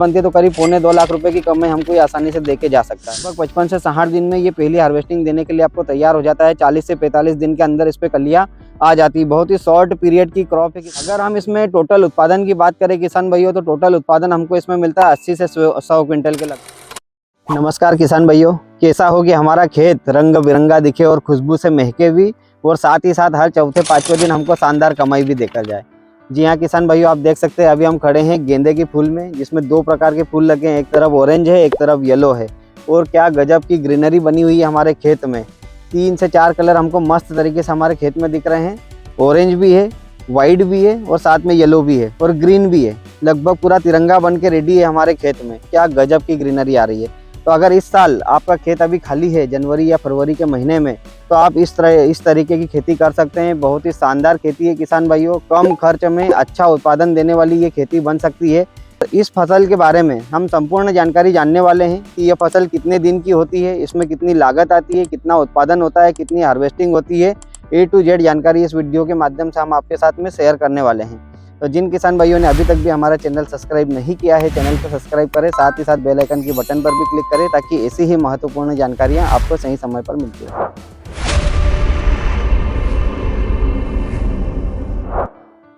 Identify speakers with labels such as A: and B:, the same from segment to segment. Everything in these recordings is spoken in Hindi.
A: बनती है तो करीब 1.25 लाख रुपए की कमाई हमको ये आसानी से देके जा सकता है। लगभग 55 से 60 दिन में ये पहली हार्वेस्टिंग देने के लिए आपको तैयार हो जाता है। 40 से 45 दिन के अंदर इस पे कलियां आ जाती है। बहुत ही शॉर्ट पीरियड की क्रॉप है। अगर हम इसमें टोटल उत्पादन की बात करें किसान भाइयों, तो टोटल उत्पादन हमको इसमें मिलता है 80 से 100 क्विंटल के लगभग। नमस्कार किसान भाइयों, कैसा हो कि हमारा खेत रंग बिरंगा दिखे और खुशबू से महके भी, और साथ ही साथ हर चौथे पांचवें दिन हमको शानदार कमाई भी देकर जाए। जी हाँ किसान भाइयों, आप देख सकते हैं अभी हम खड़े हैं गेंदे के फूल में, जिसमें 2 प्रकार के फूल लगे हैं। एक तरफ ऑरेंज है, एक तरफ येलो है। और क्या गजब की ग्रीनरी बनी हुई है हमारे खेत में। 3 से 4 कलर हमको मस्त तरीके से हमारे खेत में दिख रहे हैं। ऑरेंज भी है, वाइट भी है और साथ में येलो भी है और ग्रीन भी है। लगभग पूरा तिरंगा बन के रेडी है हमारे खेत में। क्या गजब की ग्रीनरी आ रही है। तो अगर इस साल आपका खेत अभी खाली है जनवरी या फरवरी के महीने में, तो आप इस तरीके की खेती कर सकते हैं। बहुत ही शानदार खेती है किसान भाइयों। कम खर्च में अच्छा उत्पादन देने वाली ये खेती बन सकती है। तो इस फसल के बारे में हम संपूर्ण जानकारी जानने वाले हैं कि यह फसल कितने दिन की होती है, इसमें कितनी लागत आती है, कितना उत्पादन होता है, कितनी हार्वेस्टिंग होती है। A to Z जानकारी इस वीडियो के माध्यम से हम आपके साथ में शेयर करने वाले हैं। तो जिन किसान भाइयों ने अभी तक भी हमारा चैनल सब्सक्राइब नहीं किया है, चैनल को सब्सक्राइब करें, साथ ही साथ बेल आइकन की बटन पर भी क्लिक करें, ताकि ऐसी ही महत्वपूर्ण जानकारियां आपको सही समय पर मिलती रहें।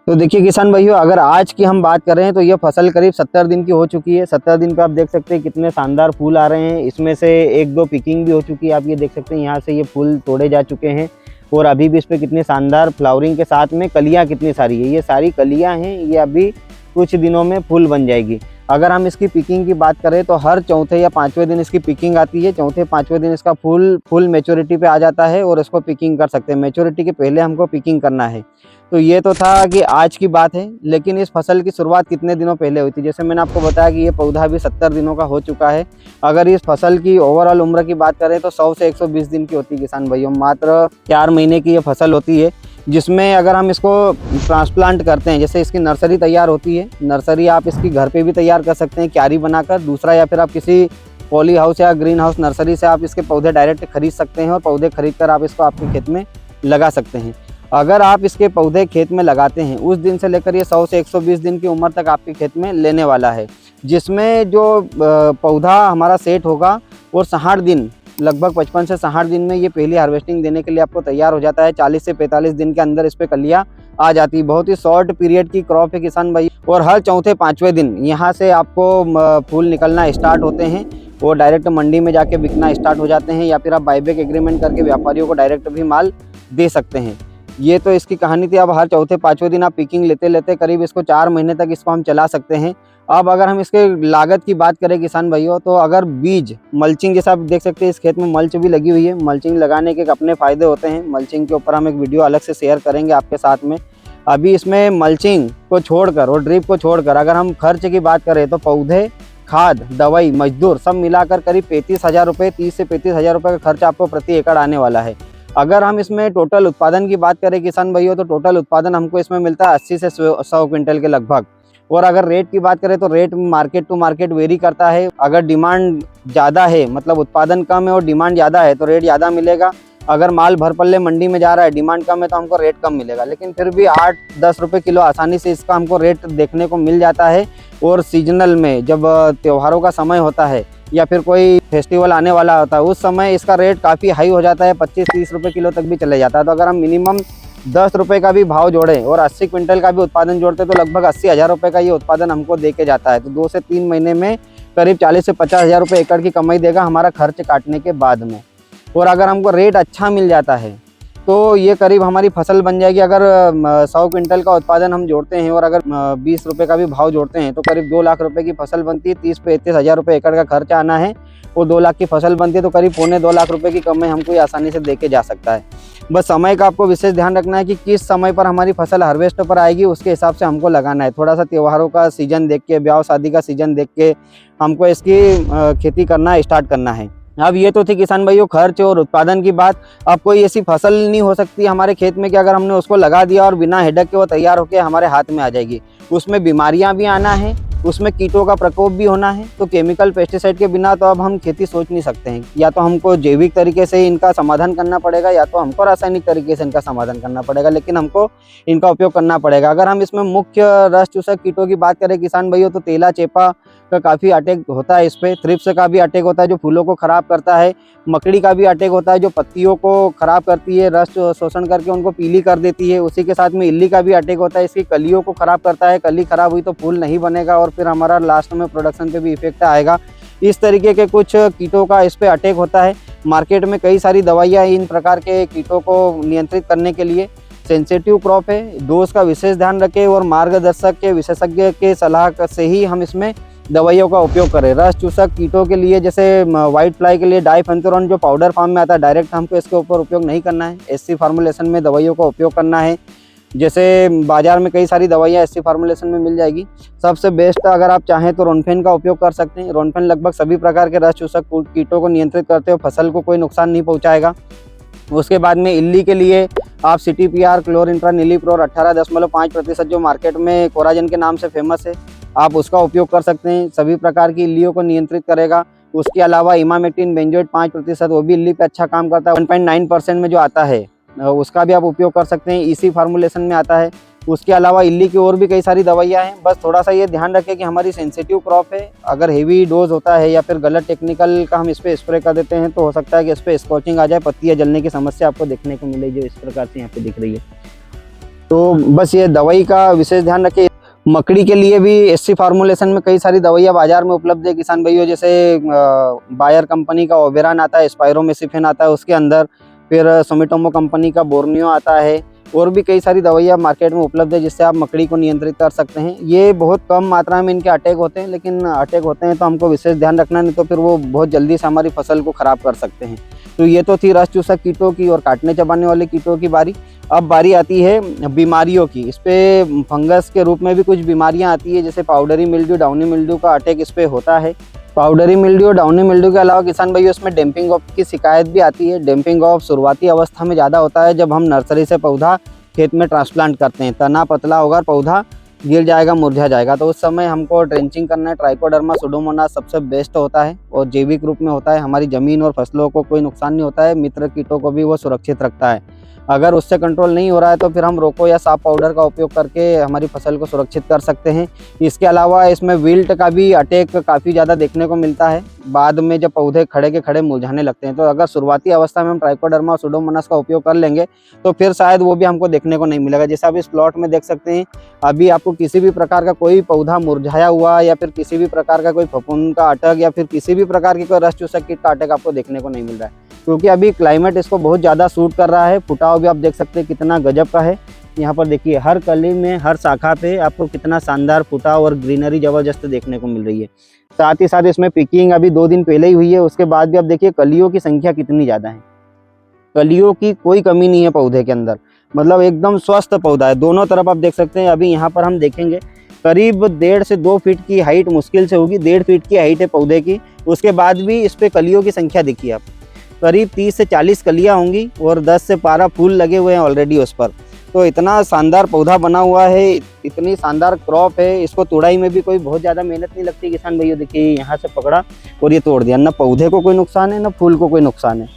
A: तो देखिए किसान भाइयों, अगर आज की हम बात कर रहे हैं तो यह फसल करीब 70 दिन की हो चुकी है। 70 दिन पे आप देख सकते हैं कितने शानदार फूल आ रहे हैं। इसमें से 1-2 पिकिंग भी हो चुकी है। आप ये देख सकते हैं यहाँ से ये फूल तोड़े जा चुके हैं, और अभी भी इस पर कितनी शानदार फ्लावरिंग के साथ में कलियां कितनी सारी है। ये सारी कलियां हैं, ये अभी कुछ दिनों में फूल बन जाएगी। अगर हम इसकी पिकिंग की बात करें तो हर चौथे या पांचवें दिन इसकी पिकिंग आती है। चौथे पांचवें दिन इसका फुल मैच्योरिटी पे आ जाता है और इसको पिकिंग कर सकते हैं। मैच्योरिटी के पहले हमको पिकिंग करना है। तो ये तो था कि आज की बात है, लेकिन इस फसल की शुरुआत कितने दिनों पहले हुई थी। जैसे मैंने आपको बताया कि ये पौधा भी 70 दिनों का हो चुका है। अगर इस फसल की ओवरऑल उम्र की बात करें तो 100 से 120 दिन की होती है किसान भाइयों। मात्र 4 महीने की ये फसल होती है, जिसमें अगर हम इसको ट्रांसप्लांट करते हैं, जैसे इसकी नर्सरी तैयार होती है। नर्सरी आप इसकी घर पे भी तैयार कर सकते हैं क्यारी बनाकर। दूसरा, या फिर आप किसी पॉली हाउस या ग्रीन हाउस नर्सरी से आप इसके पौधे डायरेक्ट खरीद सकते हैं, और पौधे खरीद कर आप इसको आपके खेत में लगा सकते हैं। अगर आप इसके पौधे खेत में लगाते हैं, उस दिन से लेकर ये 100 से 120 दिन की उम्र तक आपके खेत में लेने वाला है, जिसमें जो पौधा हमारा सेट होगा और 60 दिन, लगभग 55 से 60 दिन में ये पहली हार्वेस्टिंग देने के लिए आपको तैयार हो जाता है। 40 से 45 दिन के अंदर इस पे कलियां आ जाती है। बहुत ही शॉर्ट पीरियड की क्रॉप है किसान भाई, और हर चौथे पांचवें दिन यहाँ से आपको फूल निकलना स्टार्ट होते हैं और डायरेक्ट मंडी में जाके बिकना स्टार्ट हो जाते हैं, या फिर आप बाईबैक एग्रीमेंट करके व्यापारियों को डायरेक्ट भी माल दे सकते हैं। ये तो इसकी कहानी थी। अब हर चौथे पांचवें दिन आप पिकिंग लेते लेते करीब इसको 4 महीने तक इसको हम चला सकते हैं। अब अगर हम इसके लागत की बात करें किसान भाइयों, तो अगर बीज मल्चिंग, जैसा आप देख सकते हैं इस खेत में मल्च भी लगी हुई है। मल्चिंग लगाने के अपने फायदे होते हैं। मल्चिंग के ऊपर हम एक वीडियो अलग से शेयर करेंगे आपके साथ में। अभी इसमें मल्चिंग को छोड़कर और ड्रिप को छोड़कर अगर हम खर्च की बात करें तो पौधे, खाद, दवाई, मजदूर सब मिलाकर करीब 35,000 रुपये, 30 से 35,000 रुपये का खर्च आपको प्रति एकड़ आने वाला है। अगर हम इसमें टोटल उत्पादन की बात करें किसान भाइयों, तो टोटल उत्पादन हमको इसमें मिलता है 80 से 100 क्विंटल के लगभग। और अगर रेट की बात करें तो rate market to market vary करता है। अगर डिमांड ज़्यादा है, मतलब उत्पादन कम है और डिमांड ज़्यादा है, तो रेट ज़्यादा मिलेगा। अगर माल भर पल्ले मंडी में जा रहा है, डिमांड कम है, तो हमको रेट कम मिलेगा। लेकिन फिर भी 8-10 रुपये किलो आसानी से इसका हमको रेट देखने को मिल जाता है। और सीजनल में जब त्योहारों का समय होता है या फिर कोई फेस्टिवल आने वाला होता है, उस समय इसका रेट काफ़ी हाई हो जाता है, 25-30 रुपये किलो तक भी चले जाता है। तो अगर हम मिनिमम 10 रुपये का भी भाव जोड़ें और 80 क्विंटल का भी उत्पादन जोड़ते हैं, तो लगभग 80,000 रुपये का ये उत्पादन हमको दे के जाता है। तो 2 से 3 महीने में करीब 40 से 50,000 रुपये एकड़ की कमाई देगा हमारा खर्च काटने के बाद में। और अगर हमको रेट अच्छा मिल जाता है तो ये करीब हमारी फसल बन जाएगी। अगर 100 क्विंटल का उत्पादन हम जोड़ते हैं और अगर 20 रुपये का भी भाव जोड़ते हैं, तो करीब 2 लाख रुपए की फसल बनती है। 30-35,000 रुपये एकड़ का खर्च आना है और 2 लाख की फसल बनती है, तो करीब 1.25 लाख रुपए की कमाई हमको ये आसानी से देके जा सकता है। बस समय का आपको विशेष ध्यान रखना है कि किस समय पर हमारी फसल हार्वेस्ट पर आएगी, उसके हिसाब से हमको लगाना है। थोड़ा सा त्योहारों का सीजन देख के, ब्याह शादी का सीजन देख के हमको इसकी खेती करना स्टार्ट करना है। अब ये तो थी किसान भाइयों खर्च और उत्पादन की बात। अब कोई ऐसी फसल नहीं हो सकती हमारे खेत में कि अगर हमने उसको लगा दिया और बिना हेडक के वो तैयार होकर हमारे हाथ में आ जाएगी। उसमें बीमारियां भी आना है, उसमें कीटों का प्रकोप भी होना है। तो केमिकल पेस्टिसाइड के बिना तो अब हम खेती सोच नहीं सकते हैं। या तो हमको जैविक तरीके से इनका समाधान करना पड़ेगा, या तो हमको रासायनिक तरीके से इनका समाधान करना पड़ेगा, लेकिन हमको इनका उपयोग करना पड़ेगा। अगर हम इसमें मुख्य रस चूसक कीटों की बात करें किसान भाइयों, तो तेला चेपा का काफ़ी अटैक होता है इस पे, थ्रिप्स का भी अटैक होता है जो फूलों को ख़राब करता है, मकड़ी का भी अटैक होता है जो पत्तियों को ख़राब करती है, रस शोषण करके उनको पीली कर देती है। उसी के साथ में इल्ली का भी अटैक होता है, इसकी कलियों को ख़राब करता है, कली ख़राब हुई तो फूल नहीं बनेगा और फिर हमारा लास्ट में प्रोडक्शन पे भी इफेक्ट आएगा। इस तरीके के कुछ कीटों का इस पे अटैक होता है। मार्केट में कई सारी दवाइयाँ इन प्रकार के कीटों को नियंत्रित करने के लिए। सेंसिटिव क्रॉप है, डोज का विशेष ध्यान रखें और मार्गदर्शक के विशेषज्ञ के सलाह से ही हम इसमें दवाइयों का उपयोग करें। रस चूसक कीटों के लिए जैसे वाइट फ्लाई के लिए डाइफेंथोरॉन जो पाउडर फॉर्म में आता है, डायरेक्ट हमको इसके ऊपर उपयोग नहीं करना है, एससी फार्मूलेशन में दवाइयों का उपयोग करना है। जैसे बाजार में कई सारी दवाइयाँ एससी फार्मूलेशन में मिल जाएगी। सबसे बेस्ट अगर आप चाहें तो रोनफेन का उपयोग कर सकते हैं। रोनफेन लगभग सभी प्रकार के रस चूसक कीटों को नियंत्रित करते हुए फसल को कोई नुकसान नहीं पहुँचाएगा। उसके बाद में इल्ली के लिए आप CTPR क्लोरिंट्रानिलीप्रोर 18.5% जो मार्केट में कोराजन के नाम से फेमस है, आप उसका उपयोग कर सकते हैं, सभी प्रकार की इल्लियों को नियंत्रित करेगा। उसके अलावा इमामेक्टिन बेंजोएट 5%, वो भी इल्ली पे अच्छा काम करता है। 1.9% में जो आता है उसका भी आप उपयोग कर सकते हैं, EC फार्मूलेशन में आता है। उसके अलावा इल्ली की और भी कई सारी दवाइयाँ हैं। बस थोड़ा सा ये ध्यान रखें कि हमारी सेंसिटिव क्रॉप है, अगर हेवी डोज होता है या फिर गलत टेक्निकल का हम इस पर स्प्रे कर देते हैं तो हो सकता है कि इस पर स्कॉचिंग आ जाए, पत्तियाँ जलने की समस्या आपको देखने को मिले, जो इस प्रकार से यहाँ पे दिख रही है। तो बस ये दवाई का विशेष ध्यान रखें। मकड़ी के लिए भी SC फार्मूलेशन में कई सारी दवाइयाँ बाजार में उपलब्ध है किसान भाइयों, जैसे बायर कंपनी का ओबेरॉन आता है, स्पायरोमेसिफेन आता है उसके अंदर, फिर सुमिटोमो कंपनी का बोर्नियो आता है, और भी कई सारी दवाइयाँ मार्केट में उपलब्ध है जिससे आप मकड़ी को नियंत्रित कर सकते हैं। ये बहुत कम मात्रा में इनके अटैक होते हैं, लेकिन अटैक होते हैं तो हमको विशेष ध्यान रखना, नहीं तो फिर वो बहुत जल्दी से हमारी फसल को ख़राब कर सकते हैं। तो ये तो थी रस चूसक कीटों की और काटने चबाने वाले कीटों की बारी। अब बारी आती है बीमारियों की। इस पर फंगस के रूप में भी कुछ बीमारियाँ आती है, जैसे पाउडरी मिल्ड्यू, डाउनी मिल्ड्यू का अटैक इस पर होता है। पाउडरी मिल्ड्यू और डाउनी मिल्ड्यू के अलावा किसान भाइयों इसमें डैम्पिंग ऑफ की शिकायत भी आती है। डैम्पिंग ऑफ शुरुआती अवस्था में ज़्यादा होता है, जब हम नर्सरी से पौधा खेत में ट्रांसप्लांट करते हैं, तना पतला होगा, पौधा गिर जाएगा, मुरझा जाएगा, तो उस समय हमको ड्रेंचिंग करना है। ट्राइकोडर्मा सुडोमोनास सबसे बेस्ट होता है और जैविक रूप में होता है, हमारी ज़मीन और फसलों को कोई नुकसान नहीं होता है, मित्र कीटों को भी वो सुरक्षित रखता है। अगर उससे कंट्रोल नहीं हो रहा है तो फिर हम रोको या साफ पाउडर का उपयोग करके हमारी फसल को सुरक्षित कर सकते हैं। इसके अलावा इसमें विल्ट का भी अटैक काफ़ी ज़्यादा देखने को मिलता है, बाद में जब पौधे खड़े के खड़े मुरझाने लगते हैं। तो अगर शुरुआती अवस्था में हम ट्राइकोडर्मा और सुडोमोनास का उपयोग कर लेंगे तो फिर शायद वो भी हमको देखने को नहीं मिलेगा। जैसे आप इस प्लॉट में देख सकते हैं, अभी आपको किसी भी प्रकार का कोई पौधा मुरझाया हुआ या फिर किसी भी प्रकार का कोई फफूंद का अटैक या फिर किसी भी प्रकार की कोई रस चूसक कीट का अटैक आपको देखने को नहीं मिल रहा है, क्योंकि अभी क्लाइमेट इसको बहुत ज़्यादा सूट कर रहा है। फुटाव भी आप देख सकते हैं कितना गजब का है। यहाँ पर देखिए हर कली में, हर शाखा पे आपको कितना शानदार फुटाव और ग्रीनरी ज़बरदस्त देखने को मिल रही है। साथ ही साथ इसमें पिकिंग अभी 2 दिन पहले ही हुई है, उसके बाद भी आप देखिए कलियों की संख्या कितनी ज़्यादा है। कलियों की कोई कमी नहीं है पौधे के अंदर, मतलब एकदम स्वस्थ पौधा है। दोनों तरफ आप देख सकते हैं। अभी यहाँ पर हम देखेंगे करीब 1.5 से 2 फीट की हाइट मुश्किल से होगी, 1.5 फीट की हाइट है पौधे की। उसके बाद भी इस पर कलियों की संख्या देखिए आप, करीब 30 से 40 कलियाँ होंगी और 10 से 12 फूल लगे हुए हैं ऑलरेडी उस पर। तो इतना शानदार पौधा बना हुआ है, इतनी शानदार क्रॉप है, इसको तोड़ाई में भी कोई बहुत ज़्यादा मेहनत नहीं लगती किसान भैया। देखिए यहाँ से पकड़ा और ये तोड़ दिया, ना पौधे को कोई नुकसान है ना फूल को कोई नुकसान है।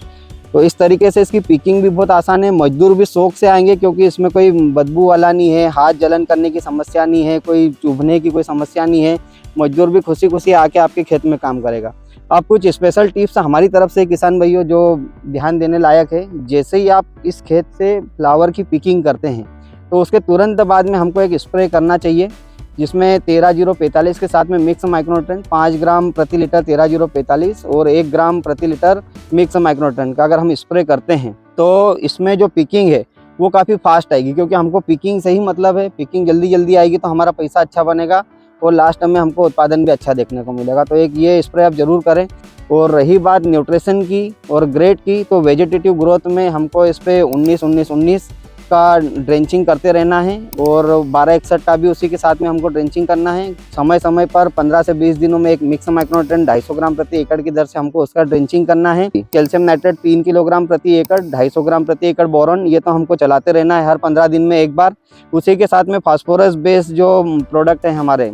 A: तो इस तरीके से इसकी पिकिंग भी बहुत आसान है। मजदूर भी शौक से आएंगे, क्योंकि इसमें कोई बदबू वाला नहीं है, हाथ जलन करने की समस्या नहीं है, कोई चुभने की कोई समस्या नहीं है। मजदूर भी खुशी खुशी आके आपके खेत में काम करेगा। अब कुछ स्पेशल टिप्स हमारी तरफ से किसान भाइयों जो ध्यान देने लायक है। जैसे ही आप इस खेत से फ्लावर की पिकिंग करते हैं तो उसके तुरंत बाद में हमको एक स्प्रे करना चाहिए, जिसमें 13-0-45 के साथ में मिक्स माइक्रोन्यूट्रेंट 5 ग्राम प्रति लीटर 13-0-45 और 1 ग्राम प्रति लीटर मिक्स माइक्रोन्यूट्रेंट का अगर हम स्प्रे करते हैं तो इसमें जो पिकिंग है वो काफ़ी फास्ट आएगी, क्योंकि हमको पिकिंग से ही मतलब है। पिकिंग जल्दी जल्दी आएगी तो हमारा पैसा अच्छा बनेगा और लास्ट में हमको उत्पादन भी अच्छा देखने को मिलेगा। तो एक ये स्प्रे आप ज़रूर करें। और रही बात न्यूट्रिशन की और ग्रेड की, तो वेजिटेटिव ग्रोथ में हमको इस पर 19-19-19 का ड्रेंचिंग करते रहना है और 12-61 का भी उसी के साथ में हमको ड्रेंचिंग करना है। समय समय पर 15 से 20 दिनों में एक मिक्स माइक्रोन्यूट्रेंट 250 ग्राम प्रति एकड़ की दर से हमको उसका ड्रेंचिंग करना है। कैल्शियम नाइट्रेट 3 किलोग्राम प्रति एकड़, 250 ग्राम प्रति एकड़ बोरॉन, ये तो हमको चलाते रहना है हर 15 दिन में एक बार। उसी के साथ में फास्फोरस बेस्ड जो प्रोडक्ट हैं हमारे,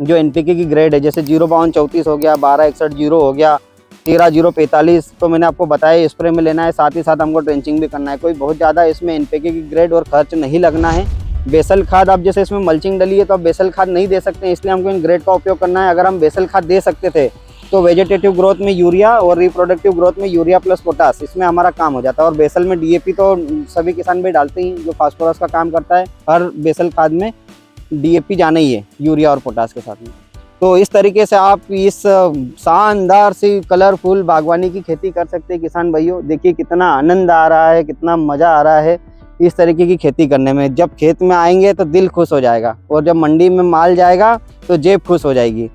A: जो NPK की ग्रेड है, जैसे 052-34 हो गया, 12-61-0 हो गया, 13-0-45, तो मैंने आपको बताया स्प्रे में लेना है। साथ ही साथ हमको ड्रेंचिंग भी करना है। कोई बहुत ज़्यादा इसमें NPK की ग्रेड और खर्च नहीं लगना है। बेसल खाद आप जैसे इसमें मल्चिंग डली है तो आप बेसल खाद नहीं दे सकते हैं, इसलिए हमको इन ग्रेड का उपयोग करना है। अगर हम बेसल खाद दे सकते थे तो वेजिटेटिव ग्रोथ में यूरिया और रिप्रोडक्टिव ग्रोथ में यूरिया प्लस पोटास, इसमें हमारा काम हो जाता है। और बेसल में डीएपी तो सभी किसान भाई डालते ही, जो फास्फोरस का काम करता है। हर बेसल खाद में डीएपी जाना ही है यूरिया और पोटास के साथ में। तो इस तरीके से आप इस शानदार सी कलरफुल बागवानी की खेती कर सकते हैं किसान भाइयों। देखिए कितना आनंद आ रहा है, कितना मज़ा आ रहा है इस तरीके की खेती करने में। जब खेत में आएंगे तो दिल खुश हो जाएगा, और जब मंडी में माल जाएगा तो जेब खुश हो जाएगी।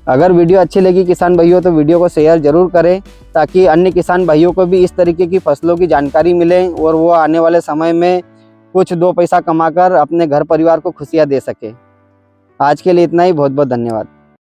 A: अगर वीडियो अच्छी लगी किसान भाइयों तो वीडियो को शेयर ज़रूर करें, ताकि अन्य किसान भाइयों को भी इस तरीके की फसलों की जानकारी मिले और वो आने वाले समय में कुछ 2 पैसा कमाकर अपने घर परिवार को खुशियाँ दे सके। आज के लिए इतना ही, बहुत बहुत धन्यवाद।